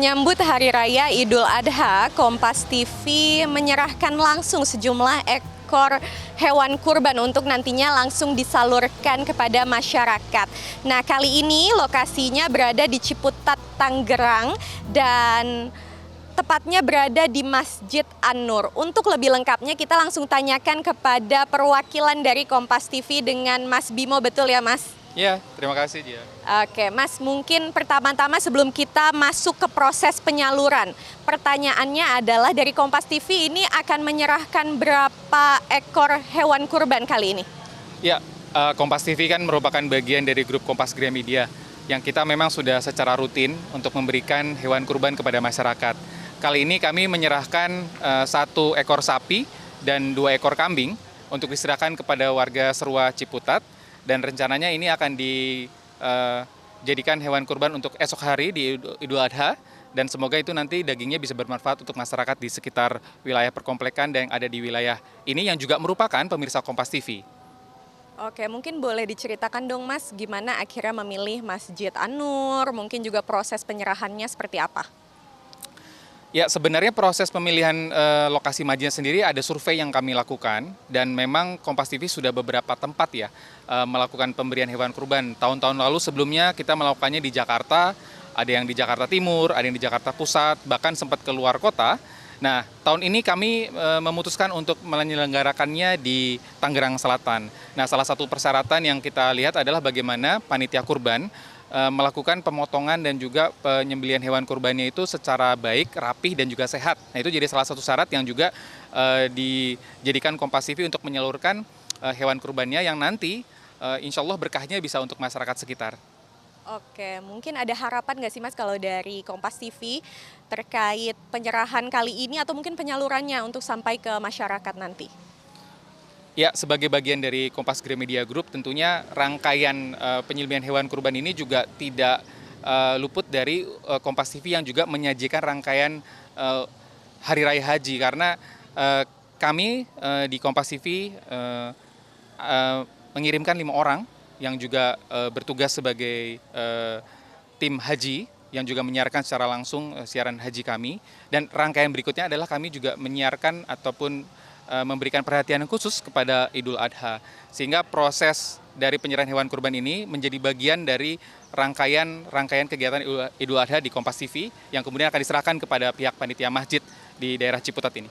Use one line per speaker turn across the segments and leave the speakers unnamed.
Menyambut Hari Raya Idul Adha, Kompas TV menyerahkan langsung sejumlah ekor hewan kurban untuk nantinya langsung disalurkan kepada masyarakat. Nah, kali ini lokasinya berada di Ciputat, Tangerang, dan tepatnya berada di Masjid An-Nur. Untuk lebih lengkapnya kita langsung tanyakan kepada perwakilan dari Kompas TV dengan Mas Bimo, betul ya Mas?
Ya, terima kasih Dia.
Oke, Mas, mungkin pertama-tama sebelum kita masuk ke proses penyaluran, pertanyaannya adalah dari Kompas TV ini akan menyerahkan berapa ekor hewan kurban kali ini?
Ya, Kompas TV kan merupakan bagian dari grup Kompas Gramedia yang kita memang sudah secara rutin untuk memberikan hewan kurban kepada masyarakat. Kali ini kami menyerahkan 1 ekor sapi dan 2 ekor kambing untuk diserahkan kepada warga Serua Ciputat. Dan rencananya ini akan dijadikan hewan kurban untuk esok hari di Idul Adha. Dan semoga itu nanti dagingnya bisa bermanfaat untuk masyarakat di sekitar wilayah perkomplekan dan yang ada di wilayah ini yang juga merupakan pemirsa Kompas TV.
Oke, mungkin boleh diceritakan dong Mas, gimana akhirnya memilih Masjid An-Nur, mungkin juga proses penyerahannya seperti apa?
Ya, sebenarnya proses pemilihan lokasi masjidnya sendiri ada survei yang kami lakukan dan memang Kompas TV sudah beberapa tempat ya melakukan pemberian hewan kurban. Tahun-tahun lalu sebelumnya kita melakukannya di Jakarta, ada yang di Jakarta Timur, ada yang di Jakarta Pusat, bahkan sempat keluar kota. Nah, tahun ini kami memutuskan untuk menyelenggarakannya di Tangerang Selatan. Nah, salah satu persyaratan yang kita lihat adalah bagaimana panitia kurban melakukan pemotongan dan juga penyembelihan hewan kurbannya itu secara baik, rapih, dan juga sehat. Nah, itu jadi salah satu syarat yang juga dijadikan Kompas TV untuk menyalurkan hewan kurbannya yang nanti insya Allah berkahnya bisa untuk masyarakat sekitar.
Oke, mungkin ada harapan nggak sih Mas kalau dari Kompas TV terkait penyerahan kali ini atau mungkin penyalurannya untuk sampai ke masyarakat nanti?
Ya, sebagai bagian dari Kompas Gramedia Group, tentunya rangkaian penyembelihan hewan kurban ini juga tidak luput dari Kompas TV yang juga menyajikan rangkaian Hari Raya Haji. Karena kami di Kompas TV mengirimkan 5 orang yang juga bertugas sebagai tim haji yang juga menyiarkan secara langsung siaran haji kami. Dan rangkaian berikutnya adalah kami juga menyiarkan ataupun memberikan perhatian khusus kepada Idul Adha. Sehingga proses dari penyerahan hewan kurban ini menjadi bagian dari rangkaian kegiatan Idul Adha di Kompas TV yang kemudian akan diserahkan kepada pihak panitia masjid di daerah Ciputat ini.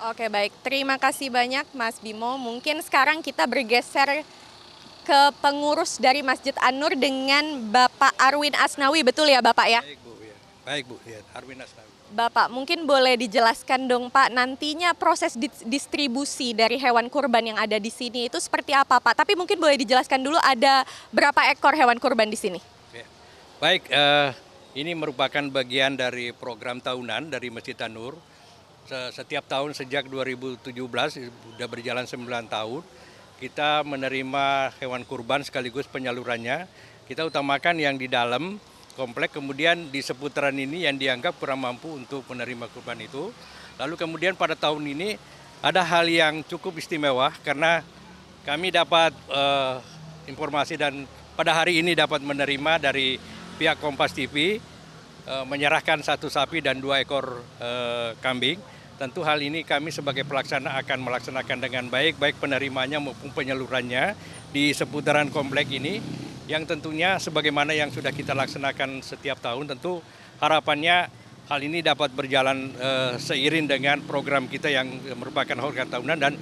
Oke, baik. Terima kasih banyak Mas Bimo. Mungkin sekarang kita bergeser ke pengurus dari Masjid An-Nur dengan Bapak Arwin Asnawi, betul ya Bapak ya?
Baik Bu, ya. Baik Bu, ya. Arwin Asnawi.
Bapak, mungkin boleh dijelaskan dong Pak, nantinya proses distribusi dari hewan kurban yang ada di sini itu seperti apa Pak? Tapi mungkin boleh dijelaskan dulu ada berapa ekor hewan kurban di sini?
Ya. Baik, ini merupakan bagian dari program tahunan dari Masjid An-Nur. Setiap tahun sejak 2017, sudah berjalan 9 tahun, kita menerima hewan kurban sekaligus penyalurannya. Kita utamakan yang di dalam komplek, kemudian di seputaran ini yang dianggap kurang mampu untuk menerima kurban itu. Lalu kemudian pada tahun ini ada hal yang cukup istimewa karena kami dapat informasi dan pada hari ini dapat menerima dari pihak Kompas TV menyerahkan 1 sapi dan 2 ekor kambing. Tentu hal ini kami sebagai pelaksana akan melaksanakan dengan baik penerimanya maupun penyalurannya di seputaran komplek ini. Yang tentunya sebagaimana yang sudah kita laksanakan setiap tahun, tentu harapannya hal ini dapat berjalan seiring dengan program kita yang merupakan program tahunan. Dan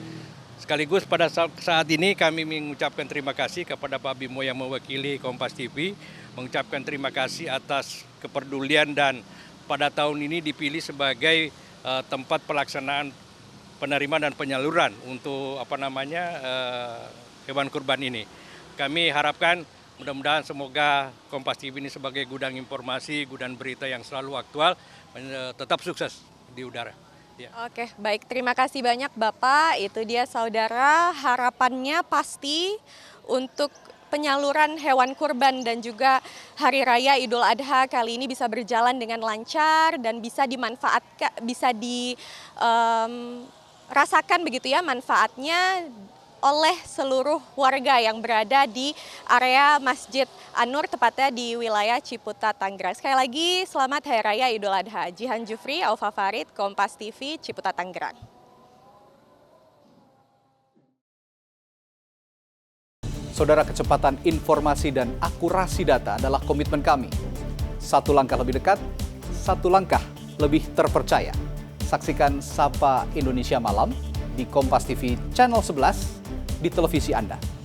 sekaligus pada saat ini kami mengucapkan terima kasih kepada Pak Bimo yang mewakili Kompas TV, mengucapkan terima kasih atas kepedulian dan pada tahun ini dipilih sebagai tempat pelaksanaan penerimaan dan penyaluran untuk hewan kurban ini. Kami harapkan mudah-mudahan semoga Kompas TV ini sebagai gudang informasi, gudang berita yang selalu aktual, tetap sukses di udara. Ya.
Oke, baik. Terima kasih banyak Bapak. Itu dia saudara, harapannya pasti untuk penyaluran hewan kurban dan juga Hari Raya Idul Adha kali ini bisa berjalan dengan lancar dan bisa dimanfaatkan, bisa dirasakan begitu ya manfaatnya oleh seluruh warga yang berada di area Masjid An-Nur, tepatnya di wilayah Ciputat, Tangerang. Sekali lagi, selamat Hari Raya Idul Adha. Jihan Jufri, Aufa Farid, Kompas TV, Ciputat, Tangerang.
Saudara, kecepatan informasi dan akurasi data adalah komitmen kami. Satu langkah lebih dekat, satu langkah lebih terpercaya. Saksikan Sapa Indonesia Malam di Kompas TV Channel 11 di televisi Anda.